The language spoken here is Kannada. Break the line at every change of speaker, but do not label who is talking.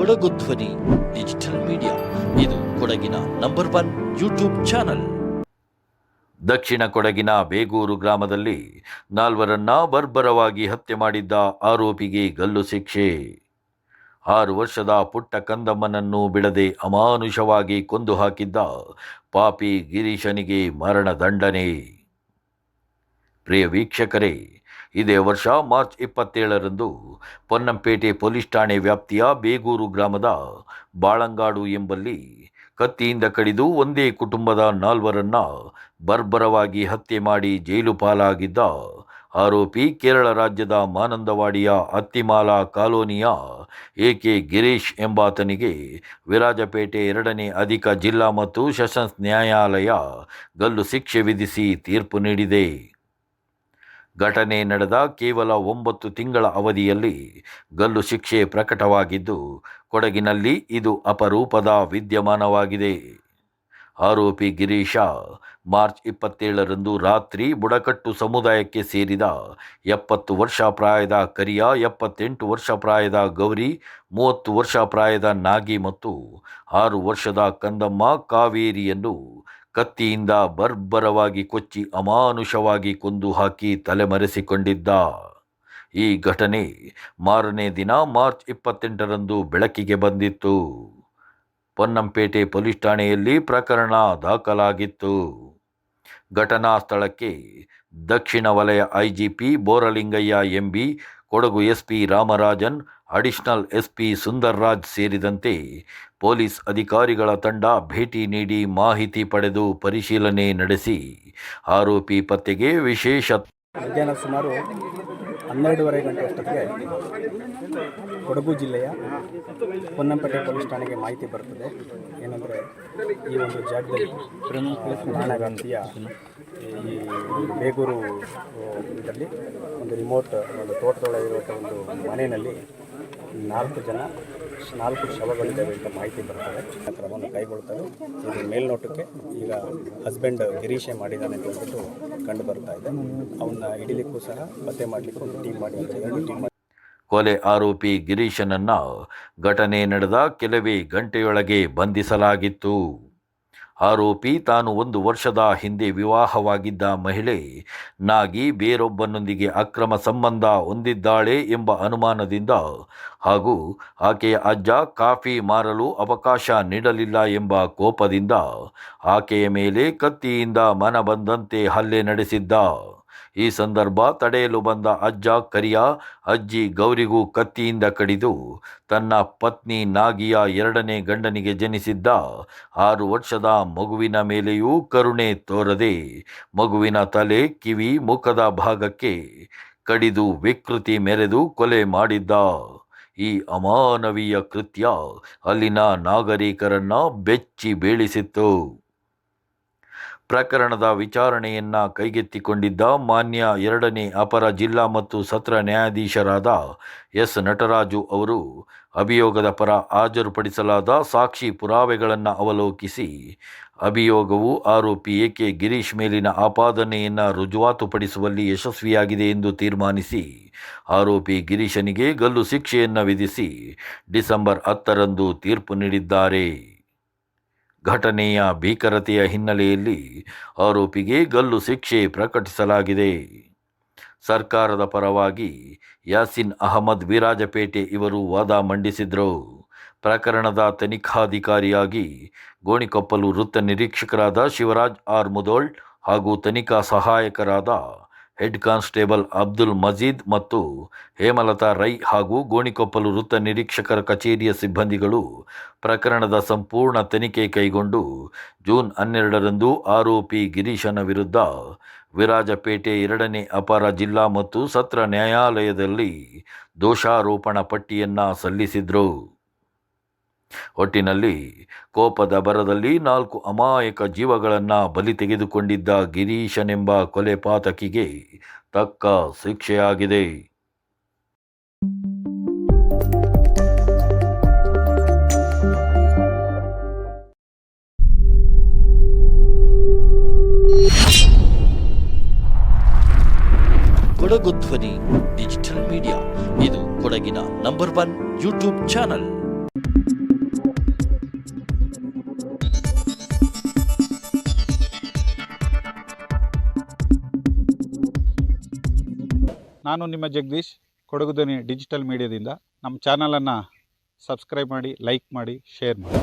ಕೊಡಗು ಧ್ವನಿ ಡಿಜಿಟಲ್ ಮೀಡಿಯಾ, ಇದು ಕೊಡಗಿನ ನಂಬರ್ 1 ಯೂಟ್ಯೂಬ್ ಚಾನಲ್. ದಕ್ಷಿಣ ಕೊಡಗಿನ ಬೇಗೂರು ಗ್ರಾಮದಲ್ಲಿ 4 ಬರ್ಬರವಾಗಿ ಹತ್ಯೆ ಮಾಡಿದ್ದ ಆರೋಪಿಗೆ ಗಲ್ಲು ಶಿಕ್ಷೆ. 6 ವರ್ಷದ ಪುಟ್ಟ ಕಂದಮ್ಮನನ್ನು ಬಿಡದೆ ಅಮಾನುಷವಾಗಿ ಕೊಂದು ಹಾಕಿದ್ದ ಪಾಪಿ ಗಿರೀಶನಿಗೆ ಮರಣದಂಡನೆ. ಪ್ರಿಯ ವೀಕ್ಷಕರೇ, ಇದೇ ವರ್ಷ ಮಾರ್ಚ್ 27ರಂದು ಪೊನ್ನಂಪೇಟೆ ಪೊಲೀಸ್ ಠಾಣೆ ವ್ಯಾಪ್ತಿಯ ಬೇಗೂರು ಗ್ರಾಮದ ಬಾಳಂಗಾಡು ಎಂಬಲ್ಲಿ ಕತ್ತಿಯಿಂದ ಕಡಿದು ಒಂದೇ ಕುಟುಂಬದ 4 ಬರ್ಬರವಾಗಿ ಹತ್ಯೆ ಮಾಡಿ ಜೈಲು ಪಾಲಾಗಿದ್ದ ಆರೋಪಿ ಕೇರಳ ರಾಜ್ಯದ ಮಾನಂದವಾಡಿಯ ಅತ್ತಿಮಾಲಾ ಕಾಲೋನಿಯ ಎಕೆ ಗಿರೀಶ್ ಎಂಬಾತನಿಗೆ ವಿರಾಜಪೇಟೆ 2ನೇ ಅಧಿಕ ಜಿಲ್ಲಾ ಮತ್ತು ಸೆಷನ್ಸ್ ನ್ಯಾಯಾಲಯ ಗಲ್ಲು ಶಿಕ್ಷೆ ವಿಧಿಸಿ ತೀರ್ಪು ನೀಡಿದೆ. ಘಟನೆ ನಡೆದ ಕೇವಲ 9 ತಿಂಗಳ ಅವಧಿಯಲ್ಲಿ ಗಲ್ಲು ಶಿಕ್ಷೆ ಪ್ರಕಟವಾಗಿದ್ದು, ಕೊಡಗಿನಲ್ಲಿ ಇದು ಅಪರೂಪದ ವಿದ್ಯಮಾನವಾಗಿದೆ. ಆರೋಪಿ ಗಿರೀಶ ಮಾರ್ಚ್ 27ರಂದು ರಾತ್ರಿ ಬುಡಕಟ್ಟು ಸಮುದಾಯಕ್ಕೆ ಸೇರಿದ 70 ವರ್ಷ ಪ್ರಾಯದ ಕರಿಯ, 78 ವರ್ಷ ಪ್ರಾಯದ ಗೌರಿ, 30 ವರ್ಷ ಪ್ರಾಯದ ನಾಗಿ ಮತ್ತು 6 ವರ್ಷದ ಕಂದಮ್ಮ ಕಾವೇರಿಯನ್ನು ಕತ್ತಿಯಿಂದ ಬರ್ಬರವಾಗಿ ಕೊಚ್ಚಿ ಅಮಾನುಷವಾಗಿ ಕೊಂದು ಹಾಕಿ ತಲೆಮರೆಸಿಕೊಂಡಿದ್ದ. ಈ ಘಟನೆ ಮಾರನೇ ದಿನ ಮಾರ್ಚ್ 28ರಂದು ಬೆಳಕಿಗೆ ಬಂದಿತ್ತು. ಪೊನ್ನಂಪೇಟೆ ಪೊಲೀಸ್ ಠಾಣೆಯಲ್ಲಿ ಪ್ರಕರಣ ದಾಖಲಾಗಿತ್ತು. ಘಟನಾ ಸ್ಥಳಕ್ಕೆ ದಕ್ಷಿಣ ವಲಯ IGP Boralingaiah MB, Kodagu SP Ramarajan, additional SP Sundarraj ಸೇರಿದಂತೆ ಪೊಲೀಸ್ ಅಧಿಕಾರಿಗಳ ತಂಡ ಭೇಟಿ ನೀಡಿ ಮಾಹಿತಿ ಪಡೆದು ಪರಿಶೀಲನೆ ನಡೆಸಿ ಆರೋಪಿ ಪತ್ತೆಗೆ ವಿಶೇಷ
ಮಧ್ಯಾಹ್ನ ಸುಮಾರು 12:30 ಗಂಟೆ ಅಷ್ಟೊತ್ತಿಗೆ ಕೊಡಗು ಜಿಲ್ಲೆಯ ಪೊನ್ನಂಪೇಟೆ ಪೊಲೀಸ್ ಠಾಣೆಗೆ ಮಾಹಿತಿ ಬರುತ್ತದೆ. ಏನಂದರೆ, ಈ ಒಂದು ಜಾಗದಲ್ಲಿ ಠಾಣಾ ವ್ಯಾಪ್ತಿಯ ಈ ಬೇಗೂರು ಇದರಲ್ಲಿ ಒಂದು ರಿಮೋಟ್ ಒಂದು ತೋಟದೊಳಗಿರುವಂಥ ಒಂದು ಮನೆಯಲ್ಲಿ 4 ಶವಗಳಿದ್ದಾವೆ ಅಂತ ಮಾಹಿತಿ ಬರ್ತದೆ. ಕ್ರಮವನ್ನು ಕೈಗೊಳ್ತಾರೆ. ಇದು ಮೇಲ್ನೋಟಕ್ಕೆ ಈಗ ಹಸ್ಬೆಂಡ್ ಗಿರೀಶೆ ಮಾಡಿದ್ದಾನೆ ಅಂತ ಹೇಳ್ಬಿಟ್ಟು ಕಂಡು ಬರ್ತಾ ಇದೆ. ಅವನ್ನ ಹಿಡಿಲಿಕ್ಕೂ ಸಹ ಪತ್ತೆ ಮಾಡಲಿಕ್ಕೆ ಒಂದು ಟೀಮ್ ಮಾಡಿ ಅಂತ ಹೇಳಿ ಟೀಮ್ ಮಾಡಿ
ಕೊಲೆ ಆರೋಪಿ ಗಿರೀಶನನ್ನ ಘಟನೆ ನಡೆದ ಕೆಲವೇ ಗಂಟೆಯೊಳಗೆ ಬಂಧಿಸಲಾಗಿತ್ತು. ಆರೋಪಿ ತಾನು 1 ವರ್ಷದ ಹಿಂದೆ ವಿವಾಹವಾಗಿದ್ದ ಮಹಿಳೆ ನಾಗಿ ಬೇರೊಬ್ಬನೊಂದಿಗೆ ಅಕ್ರಮ ಸಂಬಂಧ ಹೊಂದಿದ್ದಾಳೆ ಎಂಬ ಅನುಮಾನದಿಂದ ಹಾಗೂ ಆಕೆಯ ಅಜ್ಜ ಕಾಫಿ ಮಾರಲು ಅವಕಾಶ ನೀಡಲಿಲ್ಲ ಎಂಬ ಕೋಪದಿಂದ ಆಕೆಯ ಮೇಲೆ ಕತ್ತಿಯಿಂದ ಮನಬಂದಂತೆ ಹಲ್ಲೆ ನಡೆಸಿದ್ದ. ಈ ಸಂದರ್ಭ ತಡೆಯಲು ಬಂದ ಅಜ್ಜ ಕರಿಯ, ಅಜ್ಜಿ ಗೌರಿಗೂ ಕತ್ತಿಯಿಂದ ಕಡಿದು ತನ್ನ ಪತ್ನಿ ನಾಗಿಯ 2ನೇ ಗಂಡನಿಗೆ ಜನಿಸಿದ್ದ 6 ವರ್ಷದ ಮಗುವಿನ ಮೇಲೆಯೂ ಕರುಣೆ ತೋರದೆ ಮಗುವಿನ ತಲೆ, ಕಿವಿ, ಮುಖದ ಭಾಗಕ್ಕೆ ಕಡಿದು ವಿಕೃತಿ ಮೆರೆದು ಕೊಲೆ ಮಾಡಿದ್ದ. ಈ ಅಮಾನವೀಯ ಕೃತ್ಯ ಅಲ್ಲಿನ ನಾಗರಿಕರನ್ನ ಬೆಚ್ಚಿ ಬೀಳಿಸಿತ್ತು. ಪ್ರಕರಣದ ವಿಚಾರಣೆಯನ್ನ ಕೈಗೆತ್ತಿಕೊಂಡಿದ್ದ ಮಾನ್ಯ 2ನೇ ಅಪರ ಜಿಲ್ಲಾ ಮತ್ತು ಸತ್ರ ನ್ಯಾಯಾಧೀಶರಾದ ಎಸ್ ನಟರಾಜು ಅವರು ಅಭಿಯೋಗದ ಪರ ಹಾಜರುಪಡಿಸಲಾದ ಸಾಕ್ಷಿ ಪುರಾವೆಗಳನ್ನು ಅವಲೋಕಿಸಿ ಅಭಿಯೋಗವು ಆರೋಪಿ ಎಕೆ ಗಿರೀಶ್ ಮೇಲಿನ ಆಪಾದನೆಯನ್ನು ರುಜುವಾತುಪಡಿಸುವಲ್ಲಿ ಯಶಸ್ವಿಯಾಗಿದೆ ಎಂದು ತೀರ್ಮಾನಿಸಿ ಆರೋಪಿ ಗಿರೀಶನಿಗೆ ಗಲ್ಲು ಶಿಕ್ಷೆಯನ್ನು ವಿಧಿಸಿ ಡಿಸೆಂಬರ್ 10ರಂದು ತೀರ್ಪು ನೀಡಿದ್ದಾರೆ. ಘಟನೆಯ ಭೀಕರತೆಯ ಹಿನ್ನೆಲೆಯಲ್ಲಿ ಆರೋಪಿಗೆ ಗಲ್ಲು ಶಿಕ್ಷೆ ಪ್ರಕಟಿಸಲಾಗಿದೆ. ಸರ್ಕಾರದ ಪರವಾಗಿ ಯಾಸಿನ್ ಅಹಮದ್ ವಿರಾಜಪೇಟೆ ಇವರು ವಾದ ಮಂಡಿಸಿದರು. ಪ್ರಕರಣದ ತನಿಖಾಧಿಕಾರಿಯಾಗಿ ಗೋಣಿಕೊಪ್ಪಲು ವೃತ್ತ ನಿರೀಕ್ಷಕರಾದ ಶಿವರಾಜ್ ಆರ್ ಮುದೋಳ್ ಹಾಗೂ ತನಿಖಾ ಸಹಾಯಕರಾದ ಹೆಡ್ ಕಾನ್ಸ್ಟೇಬಲ್ ಅಬ್ದುಲ್ ಮಜೀದ್ ಮತ್ತು ಹೇಮಲತಾ ರೈ ಹಾಗೂ ಗೋಣಿಕೊಪ್ಪಲು ವೃತ್ತ ನಿರೀಕ್ಷಕರ ಕಚೇರಿಯ ಸಿಬ್ಬಂದಿಗಳು ಪ್ರಕರಣದ ಸಂಪೂರ್ಣ ತನಿಖೆ ಕೈಗೊಂಡು ಜೂನ್ 12ರಂದು ಆರೋಪಿ ಗಿರೀಶನ ವಿರುದ್ಧ ವಿರಾಜಪೇಟೆ 2ನೇ ಅಪರ ಜಿಲ್ಲಾ ಮತ್ತು ಸತ್ರ ನ್ಯಾಯಾಲಯದಲ್ಲಿ ದೋಷಾರೋಪಣ ಪಟ್ಟಿಯನ್ನು ಸಲ್ಲಿಸಿದರು. ಒಟ್ಟಿನಲ್ಲಿ ಕೋಪದ ಭರದಲ್ಲಿ 4 ಅಮಾಯಕ ಜೀವಗಳನ್ನು ಬಲಿ ತೆಗೆದುಕೊಂಡಿದ್ದ ಗಿರೀಶನೆಂಬ ಕೊಲೆ ಪಾತಕಿಗೆ ತಕ್ಕ ಶಿಕ್ಷೆಯಾಗಿದೆ. ಕೊಡಗು ಧ್ವನಿ ಡಿಜಿಟಲ್ ಮೀಡಿಯಾ, ಇದು ಕೊಡಗಿನ ನಂಬರ್ 1 ಯೂಟ್ಯೂಬ್ ಚಾನಲ್.
ನಾನು ನಿಮ್ಮ ಜಗದೀಶ್, ಕೊಡಗು ಧ್ವನಿ ಡಿಜಿಟಲ್ ಮೀಡಿಯಾದಿಂದ. ನಮ್ಮ ಚಾನಲನ್ನು ಸಬ್ಸ್ಕ್ರೈಬ್ ಮಾಡಿ, ಲೈಕ್ ಮಾಡಿ, ಶೇರ್ ಮಾಡಿ.